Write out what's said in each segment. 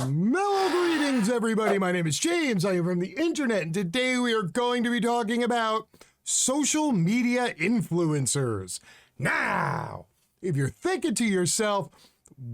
Mellow greetings, everybody. My name is James. I am from the internet, and today we are going to be talking about social media influencers. Now, if you're thinking to yourself,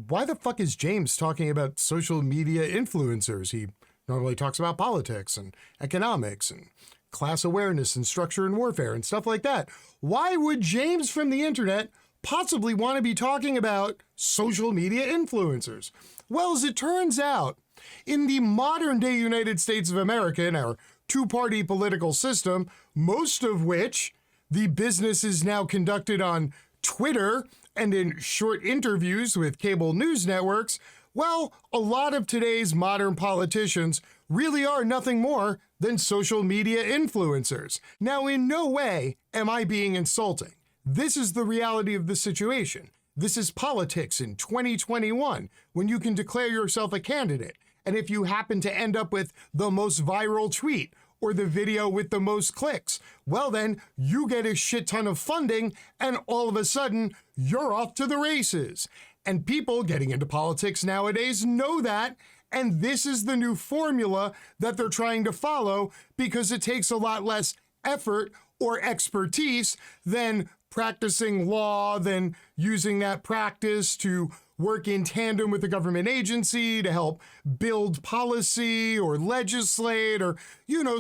why the fuck is James talking about social media influencers? He normally talks about politics and economics and class awareness and structure and warfare and stuff like that. Why would James from the internet possibly want to be talking about social media influencers? Well, as it turns out, in the modern day United States of America, in our two-party political system, most of which the business is now conducted on Twitter and in short interviews with cable news networks, well, a lot of today's modern politicians really are nothing more than social media influencers. Now, in no way am I being insulting. This is the reality of the situation. This is politics in 2021, when you can declare yourself a candidate. And if you happen to end up with the most viral tweet or the video with the most clicks, well then, you get a shit ton of funding and all of a sudden, you're off to the races. And people getting into politics nowadays know that, and this is the new formula that they're trying to follow because it takes a lot less effort or expertise than practicing law, than using that practice to work in tandem with the government agency to help build policy or legislate or,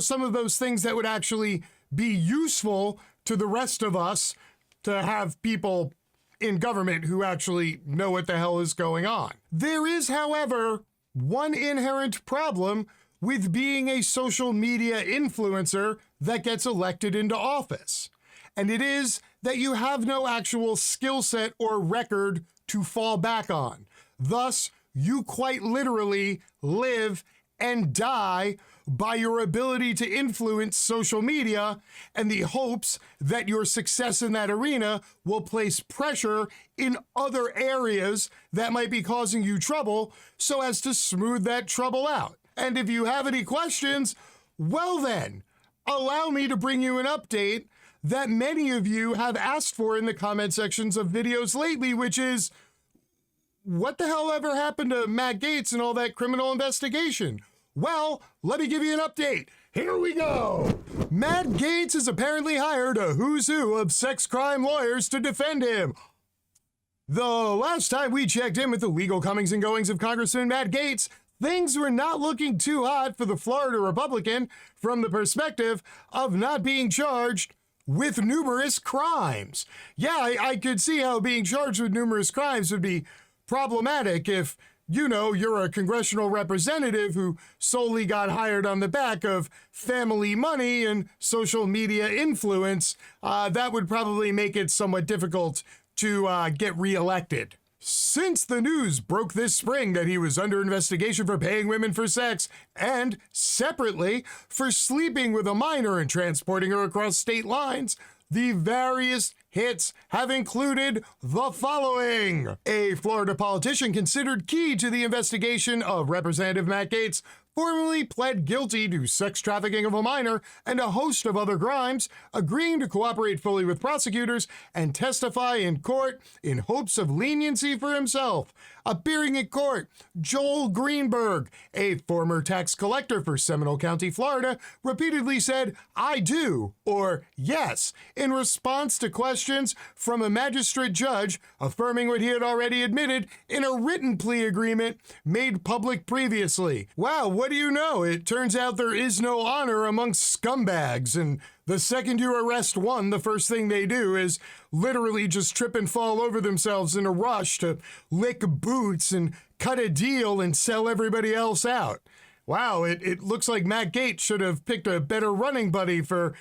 some of those things that would actually be useful to the rest of us to have people in government who actually know what the hell is going on. There is, however, one inherent problem with being a social media influencer that gets elected into office. And it is that you have no actual skill set or record to fall back on. Thus, you quite literally live and die by your ability to influence social media and the hopes that your success in that arena will place pressure in other areas that might be causing you trouble so as to smooth that trouble out. And if you have any questions, well then, allow me to bring you an update that many of you have asked for in the comment sections of videos lately, which is, what the hell ever happened to Matt Gaetz and all that criminal investigation? Well, let me give you an update. Here we go. Matt Gaetz has apparently hired a who's who of sex crime lawyers to defend him. The last time we checked in with the legal comings and goings of Congressman Matt Gaetz, things were not looking too hot for the Florida Republican from the perspective of not being charged with numerous crimes. Yeah, I could see how being charged with numerous crimes would be problematic if, you're a congressional representative who solely got hired on the back of family money and social media influence. That would probably make it somewhat difficult to get reelected. Since the news broke this spring that he was under investigation for paying women for sex and, separately, for sleeping with a minor and transporting her across state lines, the various hits have included the following. A Florida politician considered key to the investigation of Representative Matt Gaetz formerly pled guilty to sex trafficking of a minor and a host of other crimes, agreeing to cooperate fully with prosecutors and testify in court in hopes of leniency for himself. Appearing in court, Joel Greenberg, a former tax collector for Seminole County, Florida, repeatedly said, "I do," or "yes," in response to questions from a magistrate judge affirming what he had already admitted in a written plea agreement made public previously. Wow, what do you know? It turns out there is no honor amongst scumbags, and the second you arrest one, the first thing they do is literally just trip and fall over themselves in a rush to lick boots and cut a deal and sell everybody else out. Wow, it looks like Matt Gaetz should have picked a better running buddy for,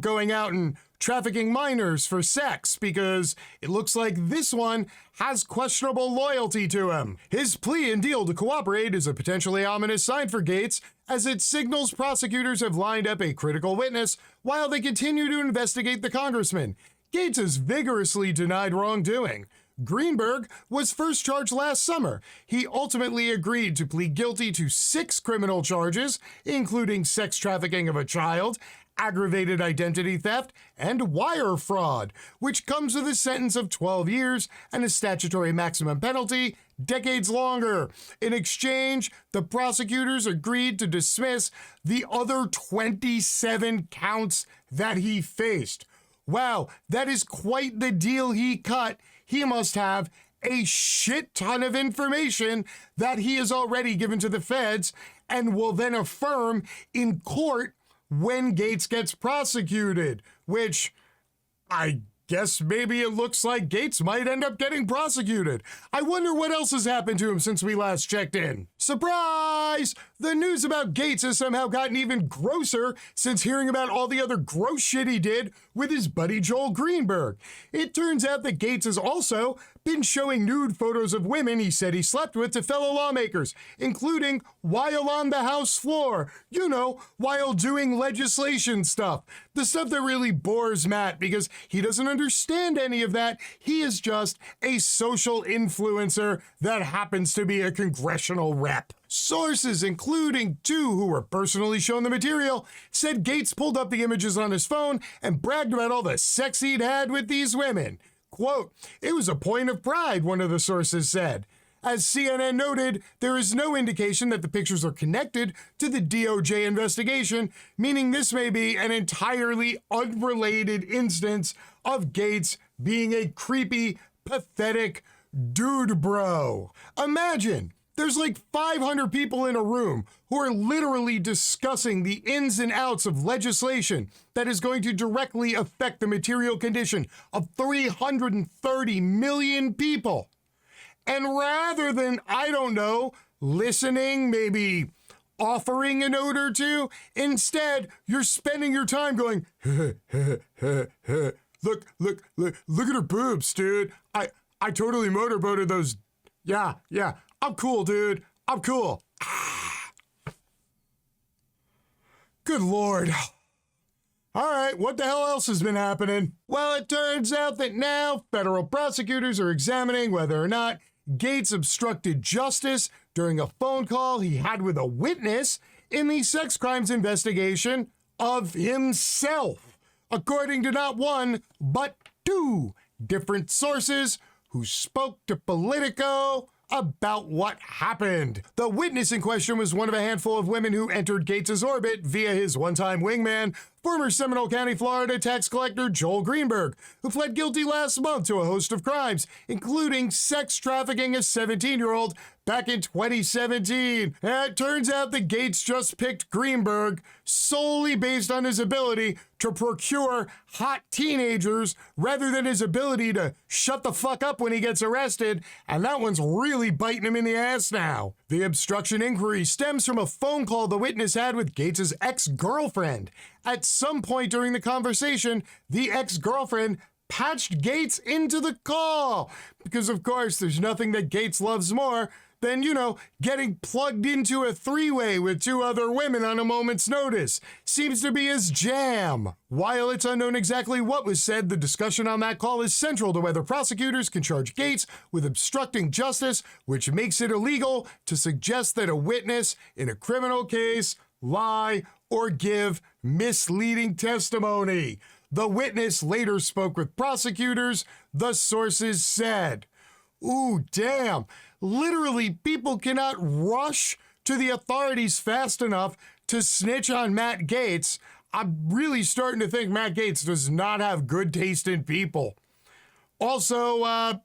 going out and trafficking minors for sex, because it looks like this one has questionable loyalty to him. His plea and deal to cooperate is a potentially ominous sign for Gaetz, as it signals prosecutors have lined up a critical witness while they continue to investigate the congressman. Gaetz has vigorously denied wrongdoing. Greenberg was first charged last summer. He ultimately agreed to plead guilty to 6 criminal charges, including sex trafficking of a child, aggravated identity theft, and wire fraud, which comes with a sentence of 12 years and a statutory maximum penalty decades longer. In exchange, the prosecutors agreed to dismiss the other 27 counts that he faced. Wow, that is quite the deal he cut. He must have a shit ton of information that he has already given to the feds and will then affirm in court when Gaetz gets prosecuted, which I guess maybe it looks like Gaetz might end up getting prosecuted. I wonder what else has happened to him since we last checked in. Surprise! The news about Gaetz has somehow gotten even grosser since hearing about all the other gross shit he did with his buddy Joel Greenberg. It turns out that Gaetz has also been showing nude photos of women he said he slept with to fellow lawmakers, including while on the House floor, you know, while doing legislation stuff. The stuff that really bores Matt because he doesn't understand any of that. He is just a social influencer that happens to be a congressional rep. Sources, including two who were personally shown the material, said Gaetz pulled up the images on his phone and bragged about all the sex he'd had with these women. Quote, "It was a point of pride," one of the sources said. As CNN noted, there is no indication that the pictures are connected to the DOJ investigation, meaning this may be an entirely unrelated instance of Gaetz being a creepy, pathetic dude bro. Imagine there's like 500 people in a room who are literally discussing the ins and outs of legislation that is going to directly affect the material condition of 330 million people. And rather than, I don't know, listening, maybe offering a note or two, instead, you're spending your time going, look at her boobs, dude. I totally motorboated those. Yeah, I'm cool, dude. I'm cool. Good Lord. All right, what the hell else has been happening? Well, it turns out that now federal prosecutors are examining whether or not Gaetz obstructed justice during a phone call he had with a witness in the sex crimes investigation of himself, according to not one, but two different sources who spoke to Politico about what happened. The witness in question was one of a handful of women who entered Gaetz's orbit via his one-time wingman, former Seminole County, Florida tax collector Joel Greenberg, who pled guilty last month to a host of crimes, including sex trafficking a 17-year-old back in 2017. And it turns out that Gaetz just picked Greenberg solely based on his ability to procure hot teenagers rather than his ability to shut the fuck up when he gets arrested, and that one's really biting him in the ass now. The obstruction inquiry stems from a phone call the witness had with Gaetz's ex-girlfriend. At some point during the conversation, the ex-girlfriend patched Gaetz into the call, because of course there's nothing that Gaetz loves more than, you know, getting plugged into a three-way with two other women on a moment's notice. Seems to be his jam. While it's unknown exactly what was said, the discussion on that call is central to whether prosecutors can charge Gaetz with obstructing justice, which makes it illegal to suggest that a witness in a criminal case lie or give misleading testimony. The witness later spoke with prosecutors, the sources said. Ooh, damn. Literally, people cannot rush to the authorities fast enough to snitch on Matt Gaetz. I'm really starting to think Matt Gaetz does not have good taste in people. Also,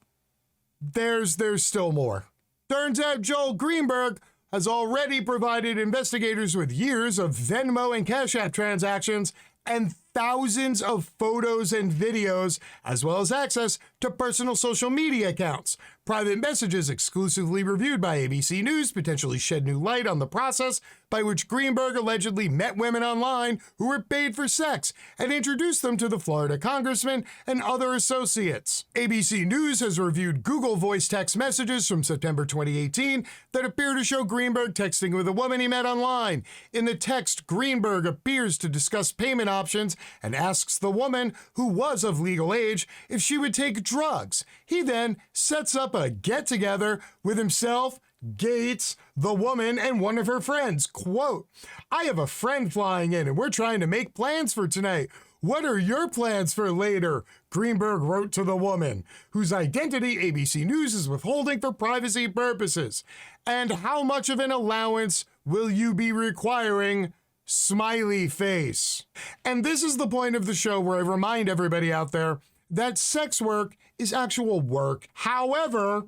there's still more. Turns out Joel Greenberg has already provided investigators with years of Venmo and Cash App transactions and thousands of photos and videos, as well as access to personal social media accounts. Private messages exclusively reviewed by ABC News potentially shed new light on the process by which Greenberg allegedly met women online who were paid for sex and introduced them to the Florida congressman and other associates. ABC News has reviewed Google voice text messages from September 2018 that appear to show Greenberg texting with a woman he met online. In the text, Greenberg appears to discuss payment options and asks the woman, who was of legal age, if she would take drugs. He then sets up a get-together with himself Gaetz, the woman, and one of her friends. Quote, "I have a friend flying in and we're trying to make plans for tonight. What are your plans for later?" Greenberg wrote to the woman, whose identity ABC News is withholding for privacy purposes. "And how much of an allowance will you be requiring?" Smiley face. And this is the point of the show where I remind everybody out there that sex work is actual work. However,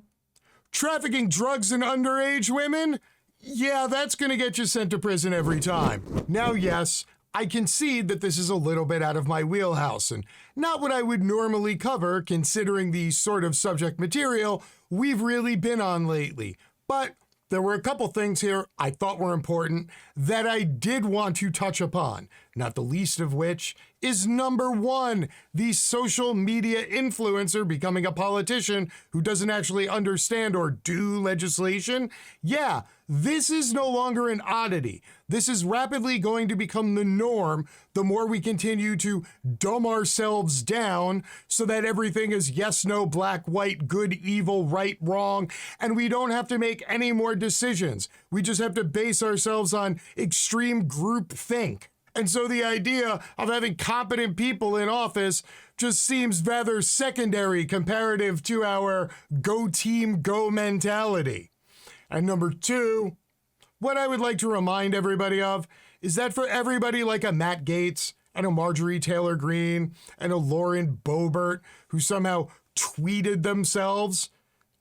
trafficking drugs in underage women, yeah, that's going to get you sent to prison every time. Now, yes, I concede that this is a little bit out of my wheelhouse and not what I would normally cover considering the sort of subject material we've really been on lately. But there were a couple things here I thought were important that I did want to touch upon, not the least of which is number one, the social media influencer becoming a politician who doesn't actually understand or do legislation. Yeah, this is no longer an oddity. This is rapidly going to become the norm the more we continue to dumb ourselves down so that everything is yes, no, black, white, good, evil, right, wrong, and we don't have to make any more decisions. We just have to base ourselves on extreme groupthink. And so the idea of having competent people in office just seems rather secondary comparative to our go team, go mentality. And number two, what I would like to remind everybody of is that for everybody like a Matt Gaetz and a Marjorie Taylor Greene and a Lauren Boebert who somehow tweeted themselves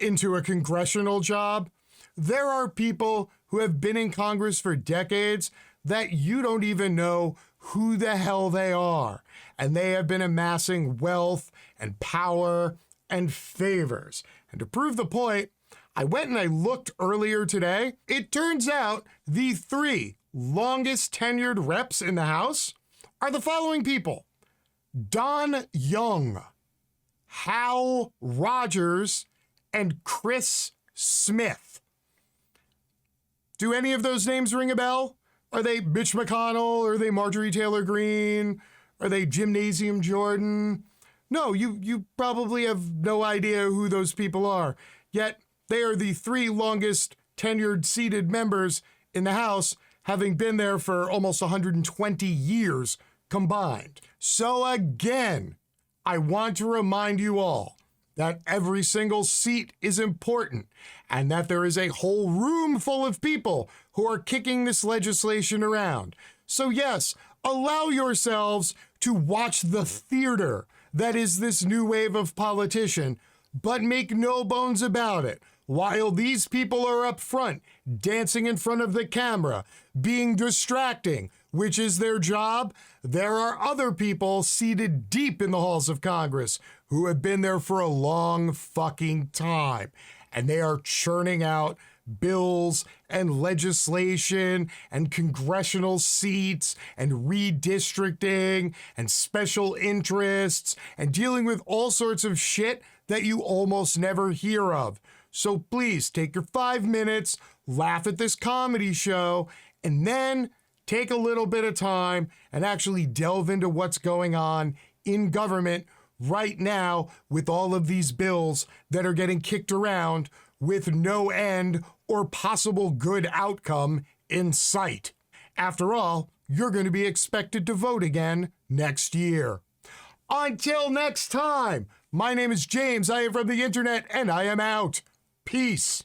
into a congressional job, there are people who have been in Congress for decades that you don't even know who the hell they are. And they have been amassing wealth and power and favors. And to prove the point, I went and I looked earlier today. It turns out the three longest tenured reps in the House are the following people: Don Young, Hal Rogers, and Chris Smith. Do any of those names ring a bell? Are they Mitch McConnell? Are they Marjorie Taylor Greene? Are they Gymnasium Jordan? No, you probably have no idea who those people are. Yet they are the three longest tenured seated members in the House, having been there for almost 120 years combined. So again, I want to remind you all that every single seat is important and that there is a whole room full of people who are kicking this legislation around. So yes, allow yourselves to watch the theater that is this new wave of politician, but make no bones about it. While these people are up front, dancing in front of the camera, being distracting, which is their job, there are other people seated deep in the halls of Congress who have been there for a long fucking time. And they are churning out bills and legislation and congressional seats and redistricting and special interests and dealing with all sorts of shit that you almost never hear of. So please take your 5 minutes, laugh at this comedy show, and then take a little bit of time and actually delve into what's going on in government right now with all of these bills that are getting kicked around with no end or possible good outcome in sight. After all, you're going to be expected to vote again next year. Until next time, my name is James. I am from the internet and I am out. Peace.